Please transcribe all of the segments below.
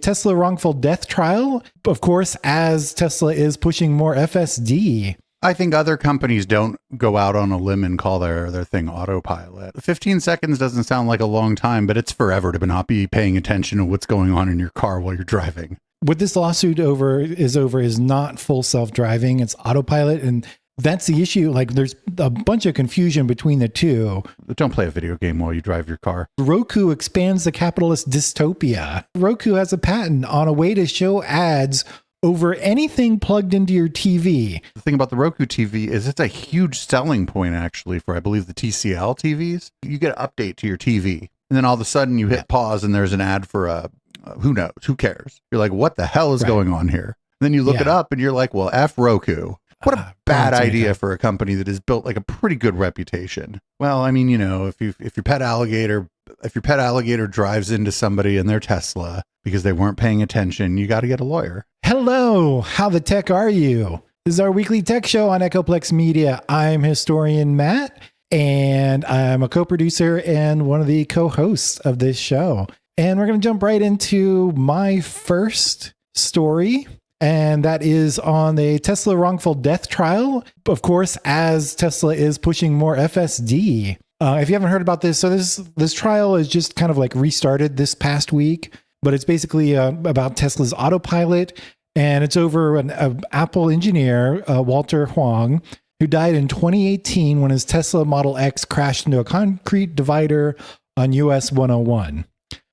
Tesla wrongful death trial, of course, as Tesla is pushing more FSD. I think other companies don't go out on a limb and call their thing autopilot. 15 seconds doesn't sound like a long time, but it's forever to not be paying attention to what's going on in your car while you're driving. What this lawsuit is not full self-driving, it's autopilot, and that's the issue. Like, there's a bunch of confusion between the two. Don't play a video game while you drive your car. Roku expands the capitalist dystopia. Roku has a patent on a way to show ads over anything plugged into your TV. The thing about the Roku TV is it's a huge selling point, actually, for, I believe, the TCL TVs. You get an update to your TV, and then all of a sudden you hit pause and there's an ad for a, who knows, who cares? You're like, what the hell is going on here? And then you look it up and you're like, well, F Roku. What a bad idea for a company that has built like a pretty good reputation. Well, I mean, you know, if your pet alligator drives into somebody in their Tesla because they weren't paying attention, you got to get a lawyer. Hello, how the tech are you? This is our weekly tech show on Echoplex Media. I'm historian Matt, and I'm a co-producer and one of the co-hosts of this show. And we're going to jump right into my first story. And that is on the Tesla wrongful death trial, of course, as Tesla is pushing more FSD. If you haven't heard about this, so this trial is just kind of like restarted this past week, but it's basically about Tesla's autopilot, and it's over an Apple engineer, Walter Huang, who died in 2018 when his Tesla Model X crashed into a concrete divider on US 101.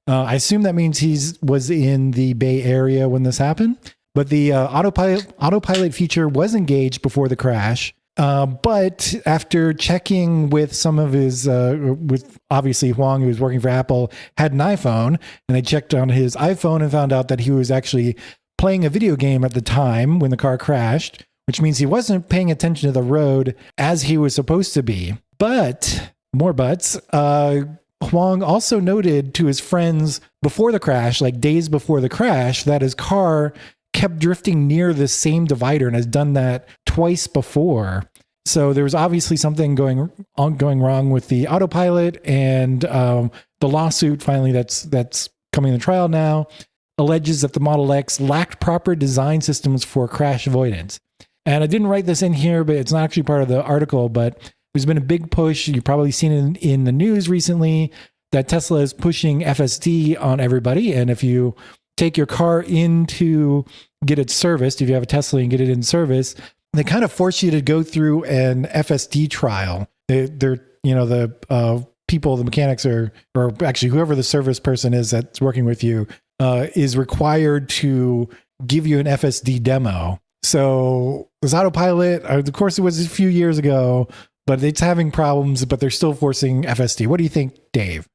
I assume that means he was in the Bay Area when this happened. But the autopilot feature was engaged before the crash. But after checking with some of his, with obviously Huang, who was working for Apple, had an iPhone, and they checked on his iPhone and found out that he was actually playing a video game at the time when the car crashed, which means he wasn't paying attention to the road as he was supposed to be. But, more buts, Huang also noted to his friends before the crash, like days before the crash, that his car kept drifting near the same divider and has done that twice before. So there was obviously something going wrong with the autopilot, and the lawsuit finally that's coming to trial now alleges that the Model X lacked proper design systems for crash avoidance. And I didn't write this in here, but it's not actually part of the article, but there's been a big push. You've probably seen it in the news recently that Tesla is pushing FSD on everybody. And if you take your car in to get it serviced, if you have a Tesla and get it in service, they kind of force you to go through an FSD trial. They're the people, the mechanics or actually whoever the service person is that's working with you is required to give you an FSD demo. So this autopilot, of course, it was a few years ago, but it's having problems, but they're still forcing FSD. What do you think, Dave?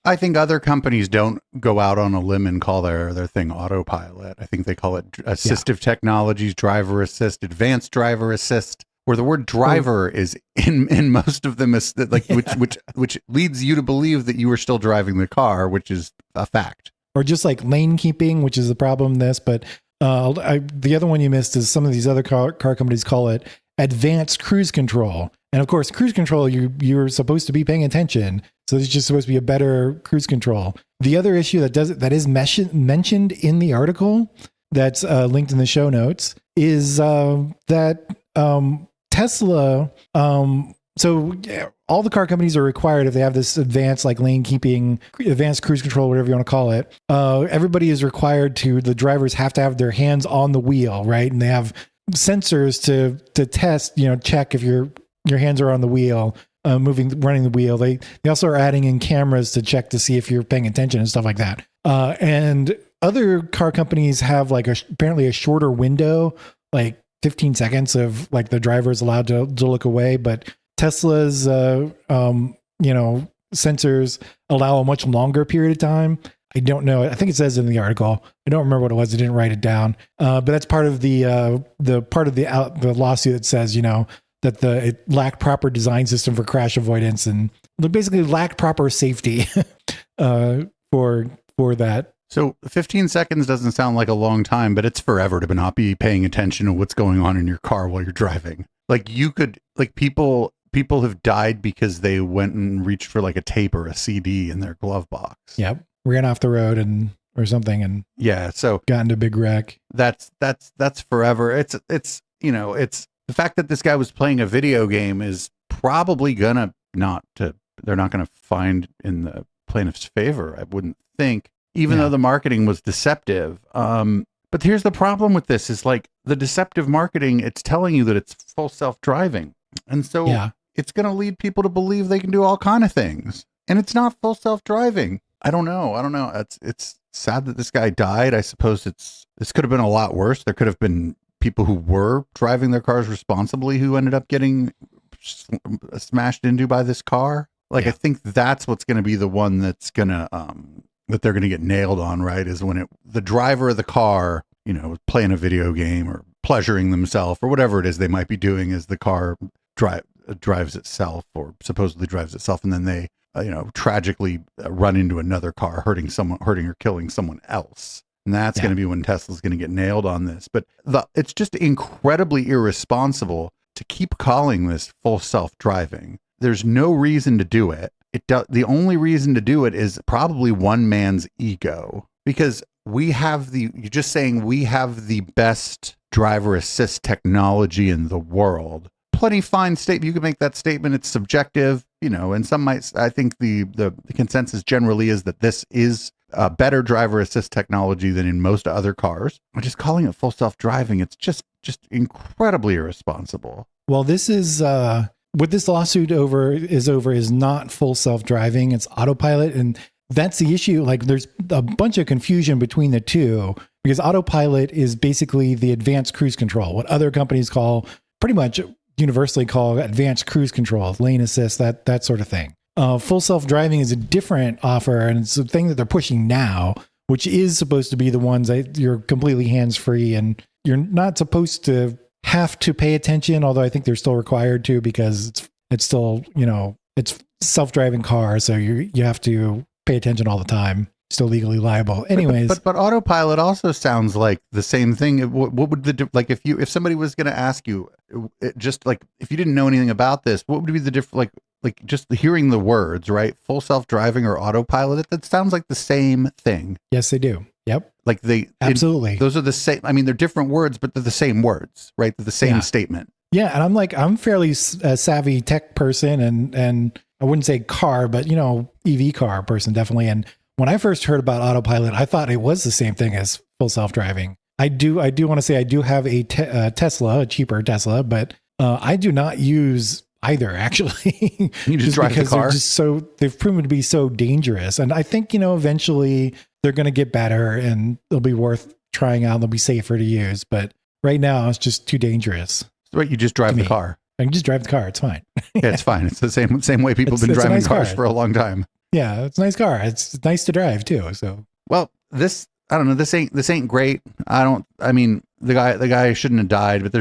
I think other companies don't go out on a limb and call their thing autopilot. I think they call it assistive technologies, driver assist, advanced driver assist, where the word driver is in most of them, is like which leads you to believe that you are still driving the car, which is a fact. Or just like lane keeping, which is the problem in this. But the other one you missed is some of these other car companies call it advanced cruise control. And of course, cruise control, you're supposed to be paying attention. So it's just supposed to be a better cruise control. The other issue that is mentioned in the article that's linked in the show notes is that Tesla, so all the car companies are required, if they have this advanced like lane keeping, advanced cruise control, whatever you want to call it, everybody is required the drivers have to have their hands on the wheel, right? And they have sensors to test, check if your hands are on the wheel, running the wheel. They also are adding in cameras to check to see if you're paying attention and stuff like that. And other car companies have like apparently a shorter window, like 15 seconds of like the driver is allowed to look away. But Tesla's, sensors allow a much longer period of time. I don't know. I think it says in the article. I don't remember what it was. I didn't write it down. But that's part of the lawsuit that says, that it lacked proper design system for crash avoidance and basically lacked proper safety for that. So 15 seconds doesn't sound like a long time, but it's forever to not be paying attention to what's going on in your car while you're driving. Like people have died because they went and reached for like a tape or a CD in their glove box. Yep. Ran off the road and or something and Yeah. So got into a big wreck. that's forever. It's it's the fact that this guy was playing a video game is probably they're not gonna find in the plaintiff's favor, I wouldn't think, even though the marketing was deceptive. But here's the problem with this is like the deceptive marketing, it's telling you that it's full self-driving. And so it's going to lead people to believe they can do all kind of things. And it's not full self-driving. I don't know. It's sad that this guy died. I suppose this could have been a lot worse. There could have been people who were driving their cars responsibly who ended up getting smashed into by this car. Like, I think that's what's going to be the one that's going to, that they're going to get nailed on, right? Is when the driver of the car, playing a video game or pleasuring themselves or whatever it is they might be doing as the car drives itself or supposedly drives itself. And then they, tragically run into another car, hurting or killing someone else. And that's going to be when Tesla's going to get nailed on this. But it's just incredibly irresponsible to keep calling this full self-driving. There's no reason to do it. The only reason to do it is probably one man's ego, because you're just saying we have the best driver assist technology in the world. Plenty fine statement. You can make that statement. It's subjective, and some might, I think the consensus generally is that this is a better driver assist technology than in most other cars. But just calling it full self-driving, it's just incredibly irresponsible. Well, this is, what this lawsuit is not full self-driving, it's autopilot. And that's the issue. Like, there's a bunch of confusion between the two, because autopilot is basically the advanced cruise control, what other companies pretty much universally call advanced cruise control, lane assist, that sort of thing. Full self-driving is a different offer, and it's the thing that they're pushing now, which is supposed to be the ones that you're completely hands-free and you're not supposed to have to pay attention, although I think they're still required to, because it's still, it's self-driving car, so you have to pay attention all the time. Still legally liable. Anyways, but autopilot also sounds like the same thing. What would like if somebody was going to ask you, just like if you didn't know anything about this, what would be the difference? Like just hearing the words, right? Full self-driving or autopilot. That sounds like the same thing. Yes, they do. Yep. Like absolutely. Those are the same. I mean, they're different words, but they're the same words, right? They're the same statement. Yeah, and I'm fairly a savvy tech person, and I wouldn't say car, but EV car person definitely. And when I first heard about autopilot, I thought it was the same thing as full self-driving. I do want to say I do have a Tesla, a cheaper Tesla, but I do not use either, actually. You just drive the car? They've proven to be so dangerous. And I think, eventually they're going to get better and they'll be worth trying out. They'll be safer to use. But right now it's just too dangerous. Right, you just drive the car. I can just drive the car. It's fine. Yeah, it's fine. It's the same way people have been driving cars for a long time. Yeah, it's a nice car. It's nice to drive too. So, well, I don't know. This ain't great. I mean, the guy shouldn't have died, but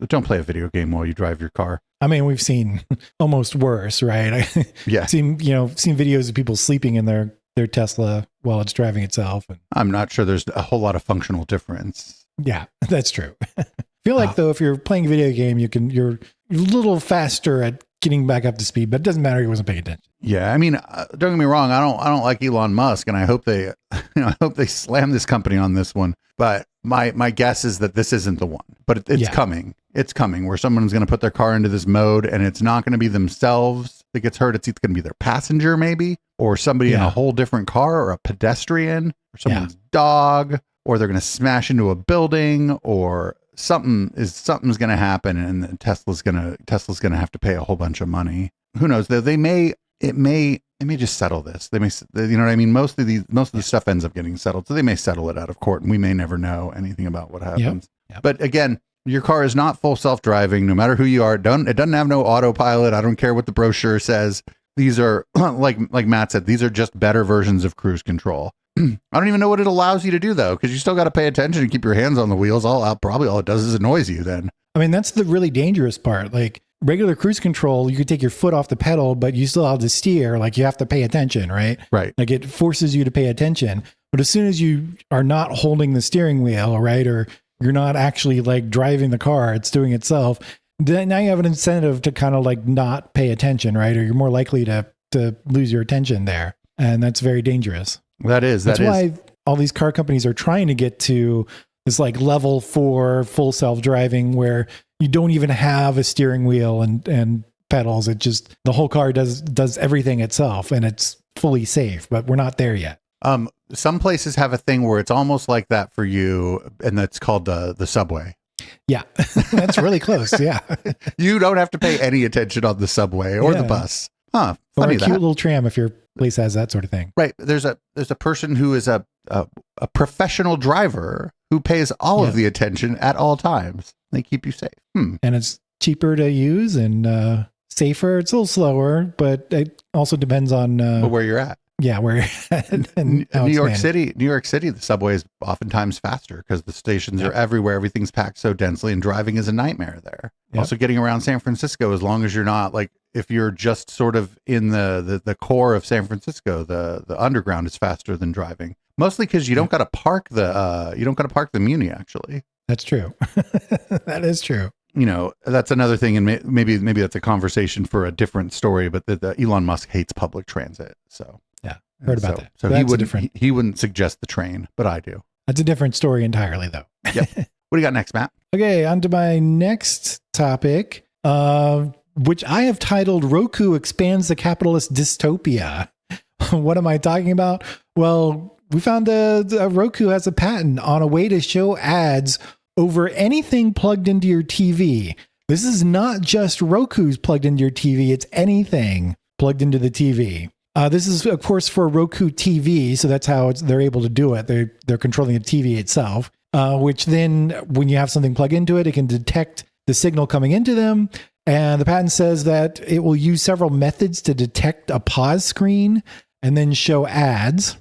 don't play a video game while you drive your car. I mean, we've seen almost worse, right? Yeah. seen videos of people sleeping in their Tesla while it's driving itself. And I'm not sure there's a whole lot of functional difference. Yeah, that's true. I feel like though, if you're playing a video game, you're a little faster at getting back up to speed, but it doesn't matter. He wasn't paying attention. Yeah, I mean, don't get me wrong. I don't like Elon Musk, and I hope they, I hope they slam this company on this one. But my guess is that this isn't the one. But it's coming. It's coming where someone's going to put their car into this mode, and it's not going to be themselves that gets hurt. It's either going to be their passenger, maybe, or somebody in a whole different car, or a pedestrian, or someone's dog, or they're going to smash into a building, or something's going to happen, and Tesla's going to have to pay a whole bunch of money. Who knows? It may just settle this. They may, you know what I mean? Most of the stuff ends up getting settled, so they may settle it out of court, and we may never know anything about what happens. Yep. But again, your car is not full self-driving, no matter who you are. It doesn't have no autopilot. I don't care what the brochure says. These are like Matt said, these are just better versions of cruise control. I don't even know what it allows you to do though, because you still got to pay attention and keep your hands on the wheels. Probably all it does is annoys you then. I mean, that's the really dangerous part. Like regular cruise control, you could take your foot off the pedal, but you still have to steer. Like you have to pay attention, right? Right. Like it forces you to pay attention. But as soon as you are not holding the steering wheel, right, or you're not actually like driving the car, it's doing itself, then now you have an incentive to kind of like not pay attention, right? Or you're more likely to lose your attention there. And that's very dangerous. That's why all these car companies are trying to get to this like level 4 full self-driving where you don't even have a steering wheel and pedals. It just, the whole car does everything itself, and it's fully safe, but we're not there yet. Some places have a thing where it's almost like that for you, and that's called the subway. Yeah, that's really close. Yeah. You don't have to pay any attention on the subway or the bus. Huh. Or a cute little tram if your place has that sort of thing. Right. There's a person who is a professional driver who pays all of the attention at all times. They keep you safe. And it's cheaper to use and safer. It's a little slower, but it also depends on where you're at. Yeah, where New York City, the subway is oftentimes faster because the stations are everywhere. Everything's packed so densely, and driving is a nightmare there. Yep. Also, getting around San Francisco, as long as you're not like, if you're just sort of in the core of San Francisco, the underground is faster than driving. Mostly because you don't got to park the Muni. Actually, that's true. That is true. You know, that's another thing, and maybe that's a conversation for a different story. But the Elon Musk hates public transit, so. Yeah, heard about that. So he wouldn't suggest the train, but I do. That's a different story entirely, though. Yep. What do you got next, Matt? Okay, on to my next topic, which I have titled "Roku Expands the Capitalist Dystopia." What am I talking about? Well, we found Roku has a patent on a way to show ads over anything plugged into your TV. This is not just Roku's plugged into your TV; it's anything plugged into the TV. This is, of course, for Roku TV, so that's how they're able to do it. They're controlling the TV itself, which then, when you have something plugged into it, it can detect the signal coming into them. And the patent says that it will use several methods to detect a pause screen and then show ads.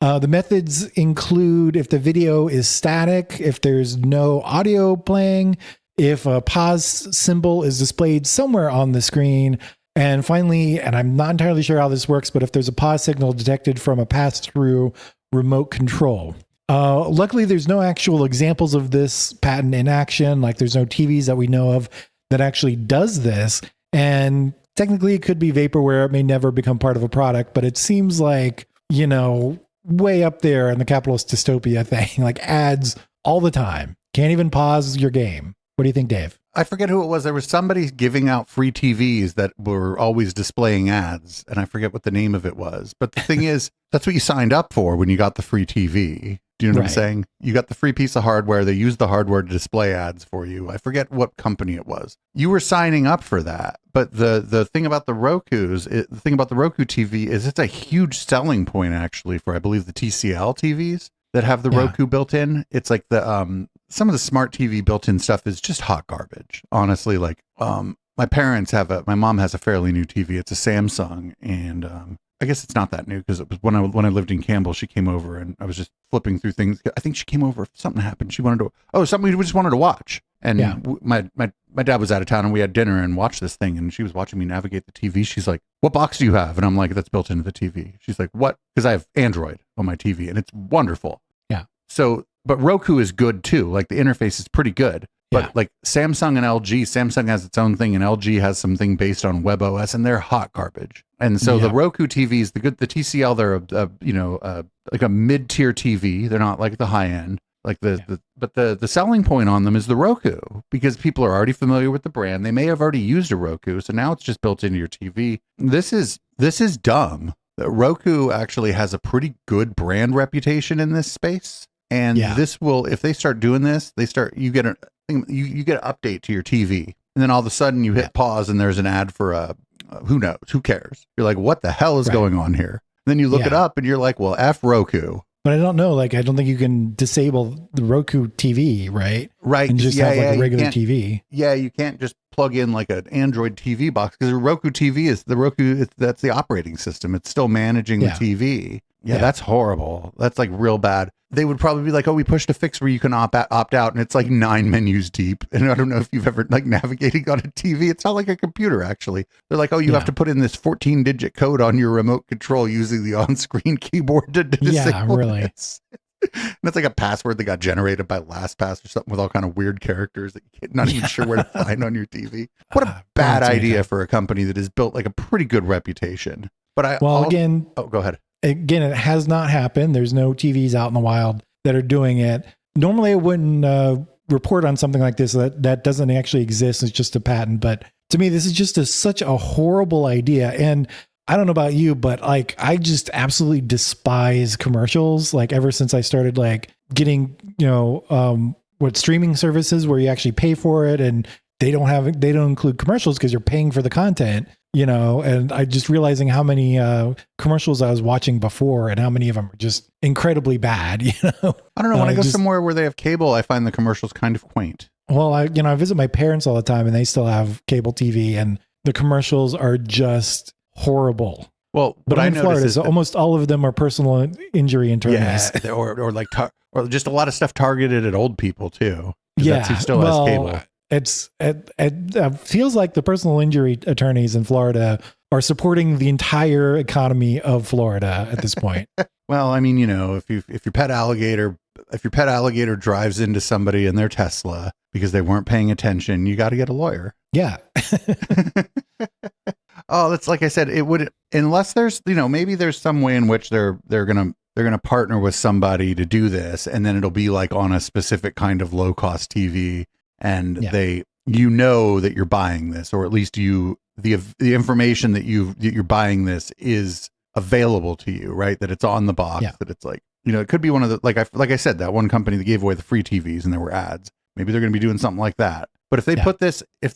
The methods include if the video is static, if there's no audio playing, if a pause symbol is displayed somewhere on the screen, and finally, and I'm not entirely sure how this works, but if there's a pause signal detected from a pass-through remote control. Luckily, there's no actual examples of this patent in action. Like there's no TVs that we know of that actually does this. And technically, it could be vaporware. It may never become part of a product, but it seems like, you know, way up there in the capitalist dystopia thing, like ads all the time. Can't even pause your game. What do you think, Dave? I forget who it was. There was somebody giving out free TVs that were always displaying ads, and I forget what the name of it was. But the thing is, that's what you signed up for when you got the free TV. Do you know what I'm saying? You got the free piece of hardware. They used the hardware to display ads for you. I forget what company it was. You were signing up for that. But the thing about the Roku TV is it's a huge selling point, actually, for, I believe, the TCL TVs that have the Roku built in. It's like some of the smart TV built-in stuff is just hot garbage. Honestly, like my mom has a fairly new TV. It's a Samsung, and I guess it's not that new because it was when I lived in Campbell, she came over and I was just flipping through things. I think she came over, something happened. She wanted to, something we just wanted to watch. And my dad was out of town and we had dinner and watched this thing, and she was watching me navigate the TV. She's like, "What box do you have?" And I'm like, "That's built into the TV." She's like, "What?" Because I have Android on my TV and it's wonderful. Yeah. So, but Roku is good too. Like the interface is pretty good. But like Samsung and LG, Samsung has its own thing and LG has something based on WebOS, and they're hot garbage. And so the Roku TVs, the TCL, they're like a mid-tier TV. They're not like the high end. Like but the selling point on them is the Roku, because people are already familiar with the brand. They may have already used a Roku, so now it's just built into your TV. This is dumb. Roku actually has a pretty good brand reputation in this space. And this will, if they start doing this, you get an update to your TV, and then all of a sudden you hit pause and there's an ad for who knows, who cares? You're like, what the hell is going on here? And then you look it up and you're like, well, F Roku. But I don't know, like, I don't think you can disable the Roku TV, right? Right. And just have like a regular TV. Yeah, you can't just plug in like an Android TV box, because the Roku TV that's the operating system. It's still managing the TV. Yeah, that's horrible. That's like real bad. They would probably be like, "Oh, we pushed a fix where you can opt out," and it's like 9 menus deep. And I don't know if you've ever like navigating on a TV. It's not like a computer, actually. They're like, "Oh, you have to put in this 14-digit code on your remote control using the on-screen keyboard to disable this." And it's like a password that got generated by LastPass or something with all kind of weird characters that you're not even sure where to find on your TV. What a bad idea for a company that has built like a pretty good reputation. But again, go ahead. again, it has not happened. There's no TVs out in the wild that are doing it. Normally, I wouldn't report on something like this that doesn't actually exist. It's just a patent. But to me, this is just such a horrible idea. And I don't know about you, but like, I just absolutely despise commercials. Like ever since I started like getting, what streaming services where you actually pay for it and they don't include commercials because you're paying for the content, and I just realizing how many commercials I was watching before and how many of them are just incredibly bad, I don't know. When I go somewhere where they have cable, I find the commercials kind of quaint. Well, I visit my parents all the time and they still have cable TV and the commercials are just horrible. Well, but in Florida, so almost all of them are personal injury attorneys. Yeah, or just a lot of stuff targeted at old people too. Yeah, that's who still has cable. It feels like the personal injury attorneys in Florida are supporting the entire economy of Florida at this point. Well, I mean, if your pet alligator drives into somebody in their Tesla because they weren't paying attention, you got to get a lawyer. Yeah. Oh, that's like I said, it would, unless there's, maybe there's some way in which they're gonna partner with somebody to do this, and then it'll be like on a specific kind of low cost TV, and that you're buying this, or at least the information that you're buying this is available to you, right? That it's on the box, that it's like, it could be one of the, like I said, that one company that gave away the free TVs and there were ads. Maybe they're going to be doing something like that. But if they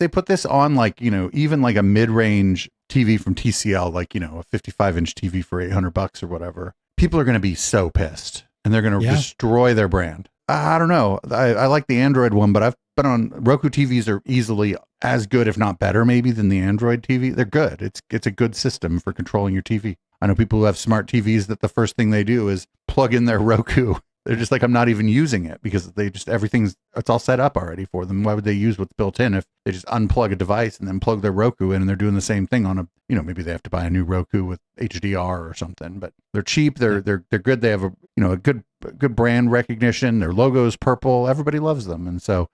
put this on like, even like a mid-range TV from TCL, like, a 55-inch TV for $800 or whatever, people are going to be so pissed and they're going to destroy their brand. I don't know. I like the Android one, but I've been on Roku TVs are easily as good, if not better, maybe than the Android TV. They're good. It's a good system for controlling your TV. I know people who have smart TVs that the first thing they do is plug in their Roku. They're just like, I'm not even using it because it's all set up already for them. Why would they use what's built in if they just unplug a device and then plug their Roku in and they're doing the same thing on maybe they have to buy a new Roku with HDR or something, but they're cheap. They're good. They have a good brand recognition. Their logo is purple. Everybody loves them. And so,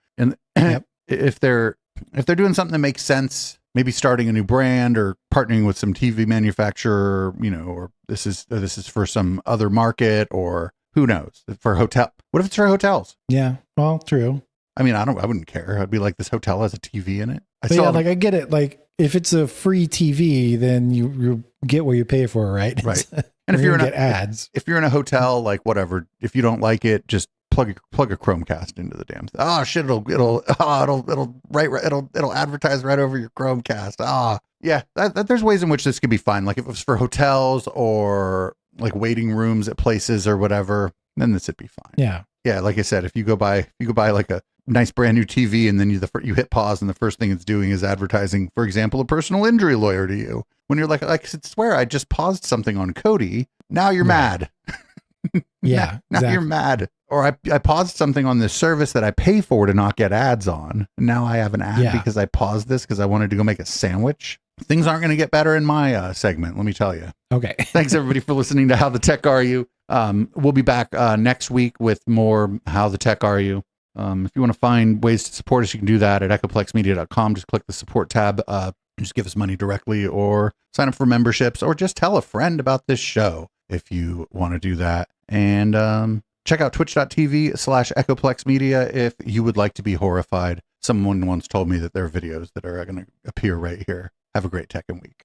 if they're doing something that makes sense, maybe starting a new brand or partnering with some TV manufacturer, or this is for some other market, or who knows, for hotel. What if it's for hotels? Yeah. Well, true. I mean, I wouldn't care. I'd be like, this hotel has a TV in it. I get it. Like if it's a free TV, then you get what you pay for, right? Right. And if you're get ads, if you're in a hotel, like whatever, if you don't like it, just plug a Chromecast into the damn thing. Oh shit! It'll advertise right over your Chromecast. Yeah. There's ways in which this could be fine. Like if it was for hotels or like waiting rooms at places or whatever, then this would be fine. Yeah. Yeah. Like I said, if you go buy like a nice brand new TV and then you hit pause and the first thing it's doing is advertising, for example, a personal injury lawyer to you, when you're like I swear I just paused something on Kodi. Now you're mad. Yeah. Now you're mad. Or I paused something on this service that I pay for to not get ads on. And now I have an ad because I paused this because I wanted to go make a sandwich. Things aren't going to get better in my segment, let me tell you. Okay. Thanks everybody for listening to How the Tech Are You. We'll be back next week with more How the Tech Are You. If you want to find ways to support us, you can do that at echoplexmedia.com. Just click the support tab. Just give us money directly or sign up for memberships or just tell a friend about this show if you want to do that. And check out twitch.tv/echoplexmedia if you would like to be horrified. Someone once told me that there are videos that are going to appear right here. Have a great tech and week.